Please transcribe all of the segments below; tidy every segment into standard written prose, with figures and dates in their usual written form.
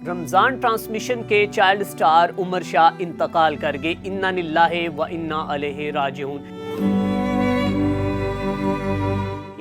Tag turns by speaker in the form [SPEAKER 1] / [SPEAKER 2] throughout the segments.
[SPEAKER 1] Ramzan transmission के child star Umar Shah इंतकाल कर गए। इन्ना लिल्लाहि व इन्ना अलैहि राजिऊन।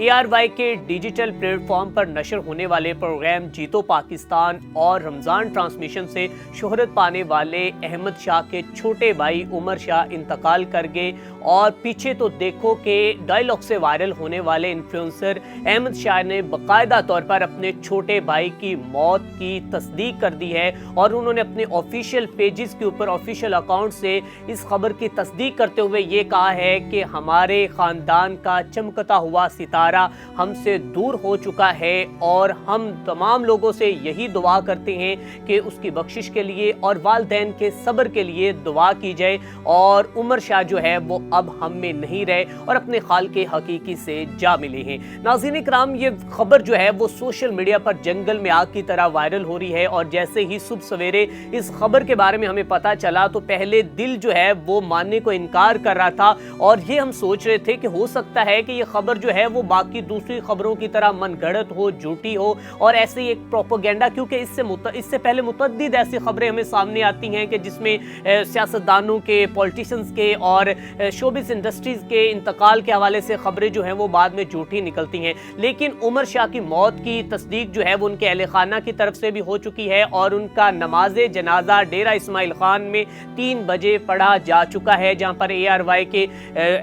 [SPEAKER 1] ARY के डिजिटल प्लेटफॉर्म पर नशर होने वाले प्रोग्राम जीतो पाकिस्तान और रमज़ान ट्रांसमिशन से शोहरत पाने वाले अहमद शाह के छोटे भाई उमर शाह इंतकाल कर गए। और पीछे तो देखो कि डायलॉग से वायरल होने वाले इन्फ्लुएंसर अहमद शाह ने बाकायदा तौर पर अपने छोटे भाई की मौत की तस्दीक कर दी है और उन्होंने अपने ऑफिशियल पेजेस के ऊपर ऑफिशियल अकाउंट से इस खबर की तस्दीक करते हुए ये कहा है कि हमारे ख़ानदान का चमकता हुआ सितारा हमसे दूर हो चुका है और हम तमाम लोगों से यही दुआ करते हैं कि उसकी बख्शिश के लिए और वालिदैन के सब्र के लिए दुआ की जाए। और उमर शाह जो है वो अब हम में नहीं रहे और अपने खाल के हकीकी से जा मिले हैं। नाज़रीन इकराम, ये खबर जो है वो सोशल मीडिया पर जंगल में आग की तरह वायरल हो रही है और जैसे ही सुबह सवेरे इस खबर के बारे में हमें पता चला तो पहले दिल जो है वो मानने को इनकार कर रहा था और ये हम सोच रहे थे कि हो सकता है कि ये खबर जो है वो बाकी दूसरी खबरों की तरह मनगढ़ंत हो, झूठी हो और ऐसे ही एक प्रोपेगेंडा, क्योंकि इससे पहले मुतअद्दिद ऐसी खबरें हमें सामने आती हैं कि जिसमें सियासतदानों के, पॉलिटिशियंस के और शोबिस इंडस्ट्रीज के इंतकाल के हवाले से खबरें जो हैं वो बाद में झूठी निकलती हैं। लेकिन उमर शाह की मौत की तस्दीक जो है वो उनके अहले खाना की तरफ से भी हो चुकी है और उनका नमाज़े जनाजा डेरा इस्माइल खान में 3 बजे पढ़ा जा चुका है, जहाँ पर ARY के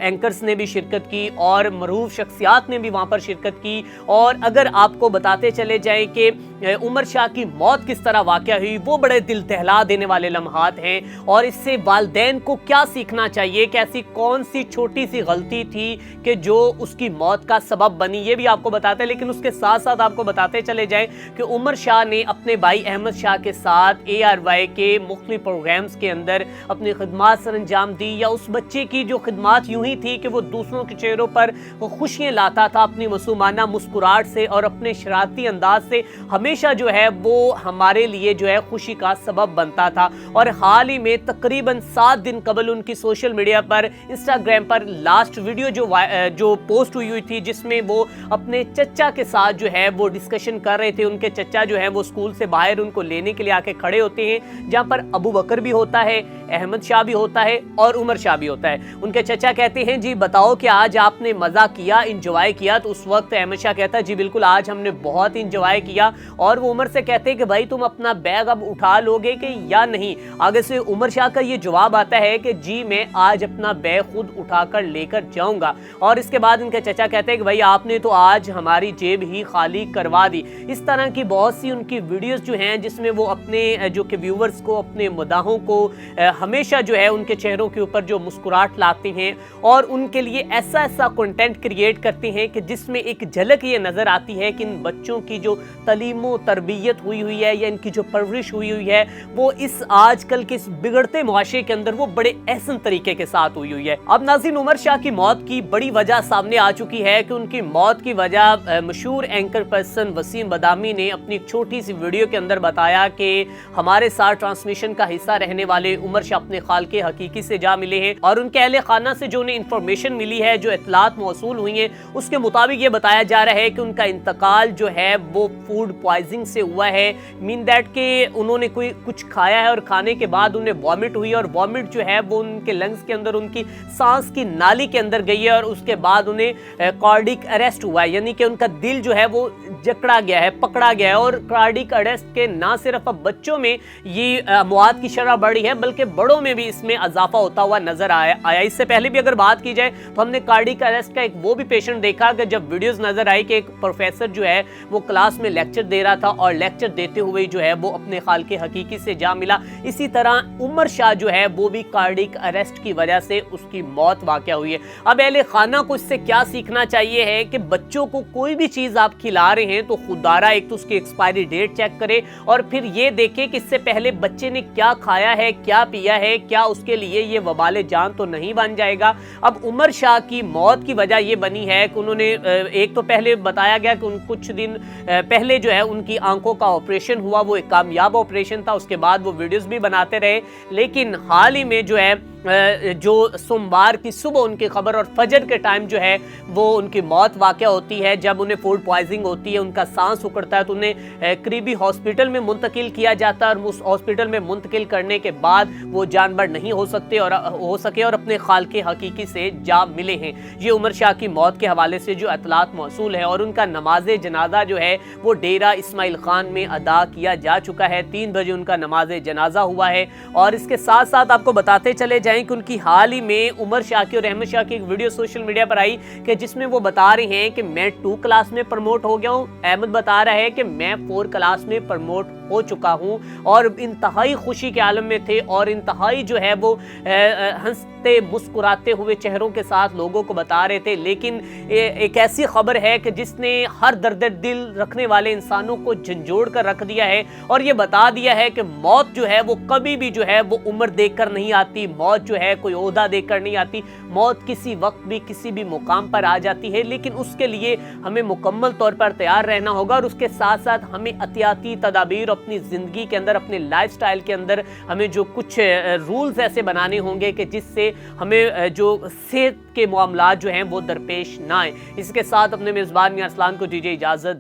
[SPEAKER 1] एंकर्स ने भी शिरकत की और मरूफ शख्सियात ने भी वहाँ पर शिरकत की। और अगर आपको बताते चले जाएं कि उमर शाह की मौत किस तरह वाक़या हुई, वो बड़े दिल दहला देने वाले लम्हात हैं और इससे वालिदैन को क्या सीखना चाहिए, कैसी कौन सी छोटी सी गलती थी कि जो उसकी मौत का सबब बनी, ये भी आपको बताते हैं। लेकिन उसके साथ साथ आपको बताते चले जाएं कि उमर शाह ने अपने भाई अहमद शाह के साथ ARY के मुख्तलिफ प्रोग्राम्स के अंदर अपनी खिदमात सर अंजाम दी, या उस बच्चे की जो खिदमात यूं ही थी कि वो दूसरों के चेहरों पर खुशियाँ लाता था अपनी मासूमाना मुस्कुराहट से और अपने शरारती अंदाज से हमेशा जो है वो हमारे लिए जो है खुशी का सबब बनता था। और हाल ही में तकरीबन 7 दिन कबल उनकी सोशल मीडिया पर, इंस्टाग्राम पर लास्ट वीडियो जो पोस्ट हुई थी जिसमें वो अपने चचा के साथ जो है वो डिस्कशन कर रहे थे। उनके चचा जो है वो स्कूल से बाहर उनको लेने के लिए आके खड़े होते हैं, जहाँ पर अबू बकर भी होता है, अहमद शाह भी होता है और उमर शाह भी होता है। उनके चचा कहते हैं जी बताओ कि आज आपने मजा किया, इंजॉय किया? तो उस वक्त अहमद शाह कहता है जी बिल्कुल, आज हमने बहुत इंजॉय किया। और वो उमर से कहते हैं कि भाई तुम अपना बैग अब उठा लोगे कि या नहीं? आगे से उमर शाह का ये जवाब आता है कि जी मैं आज अपना बैग खुद उठाकर लेकर जाऊंगा। और इसके बाद इनके चचा कहते हैं कि भाई आपने तो आज हमारी जेब ही खाली करवा दी। इस तरह की बहुत सी उनकी वीडियोस जो हैं जिसमें वो अपने जो कि व्यूवर्स को, अपने मुदाहों को हमेशा जो है उनके चेहरों के ऊपर जो मुस्कुराहट लाते हैं और उनके लिए ऐसा कंटेंट क्रिएट करते हैं कि जिसमें एक झलक ये नज़र आती है कि इन बच्चों की जो तलीमो तरबियत हुई है या इनकी जो परवरिश हुई है वो इस आजकल के इस बिगड़ते मुआशरे के अंदर वो बड़े एहसन तरीके के साथ हुई है। अब नाज़रीन, उमर शाह की मौत की बड़ी वजह सामने आ चुकी है कि उनकी मौत की वजह मशहूर एंकर पर्सन वसीम बदामी ने अपनी एक छोटी सी वीडियो के अंदर बताया कि हमारे साथ ट्रांसमिशन का हिस्सा रहने वाले उमर शाह अपने खाल के हकीकी से जा मिले हैं और उनके अहले खाना से जो उन्हें इंफॉर्मेशन मिली है, जो इतलात मौसूल हुई हैं, उसके मुताबिक ये बताया जा रहा है कि उनका इंतकाल जो है वो फूड पॉइजनिंग से हुआ है। मीन दैट के उन्होंने कुछ खाया है और खाने के बाद उन्हें वॉमिट हुई और वॉमिट जो है वो उनके लंग्स के अंदर, उनकी सांस की नाली के अंदर गई है और उसके बाद उन्हें कार्डिक अरेस्ट हुआ है, यानी कि उनका दिल जो है वो जकड़ा गया है, पकड़ा गया है। और कार्डिक अरेस्ट के ना सिर्फ अब बच्चों में ये मौत की शरह बढ़ी है बल्कि बड़ों में भी इसमें इजाफा होता हुआ नजर आया। इससे पहले भी अगर बात की जाए तो हमने कार्डिक अरेस्ट का एक वो भी पेशेंट देखा कि जब वीडियोस नजर आई कि एक प्रोफेसर जो है वो क्लास में लेक्चर दे रहा था और लेक्चर देते हुए जो है वो अपने खाल के हकीकी से जा मिला। इसी तरह उमर शाह जो है वो भी कार्डिक अरेस्ट की वजह से उसकी मौत वाक़या हुई है। अब अहले खाना को इससे क्या सीखना चाहिए है कि बच्चों को कोई भी चीज़ आप खिला रहे हैं तो खुदारा एक तो उसकी एक्सपायरी डेट चेक करें और फिर ये देखें कि इससे पहले बच्चे ने क्या खाया है, क्या पिया है, क्या उसके लिए ये वबाले जान तो नहीं बन जाएगा। अब उमर शाह की मौत की वजह ये बनी है कि उन्होंने एक तो पहले बताया गया कि कुछ दिन पहले जो है उनकी आंखों का ऑपरेशन हुआ, वो एक कामयाब ऑपरेशन था। उसके बाद वो वीडियोस भी बनाते रहे, लेकिन हाल ही में जो है जो सोमवार की सुबह उनकी खबर और फजर के टाइम जो है वो उनकी मौत वाक़या होती है। जब उन्हें फूड पॉइजनिंग होती है, उनका सांस उखड़ता है, तो उन्हें करीबी हॉस्पिटल में मुंतकिल किया जाता है और उस हॉस्पिटल में मुंतकिल करने के बाद वो जानवर नहीं हो सके और अपने खालके हकीकी से जा मिले हैं। ये उमर शाह की मौत के हवाले से जो इतलात मौसूल है और उनका नमाज जनाजा जो है वो डेरा इस्माइल खान में अदा किया जा चुका है। 3 बजे उनका नमाज जनाजा हुआ है। और इसके साथ साथ आपको बताते चले जाएं कि उनकी हाल ही में उमर शाह की और अहमद शाह की एक वीडियो सोशल मीडिया पर आई कि जिसमें वो बता रहे हैं कि मैं 2 क्लास में प्रमोट हो गया हूं। अहमद बता रहा है कि मैं 4 क्लास में प्रमोट हो चुका हूं और इंतहाई खुशी के आलम में थे और इंतहाई जो है वो हंसते मुस्कुराते हुए चेहरों के साथ लोगों को बता रहे थे। लेकिन एक ऐसी खबर है कि जिसने हर दर्द दिल रखने वाले इंसानों को झंझोड़ कर रख दिया है और ये बता दिया है कि मौत जो है वो कभी भी जो है वो उम्र देखकर नहीं आती, मौत जो है कोई ओहदा देखकर नहीं आती, मौत किसी वक्त भी किसी भी मुकाम पर आ जाती है। लेकिन उसके लिए हमें मुकम्मल तौर पर तैयार रहना होगा और उसके साथ साथ हमें एहतियाती तदाबीर अपनी ज़िंदगी के अंदर, अपने लाइफस्टाइल के अंदर हमें जो कुछ रूल्स ऐसे बनाने होंगे कि जिससे हमें जो सेहत के मामलात जो हैं वो दरपेश ना आए। इसके साथ अपने मेज़बान मियां अरसलान को दीजिए इजाज़त।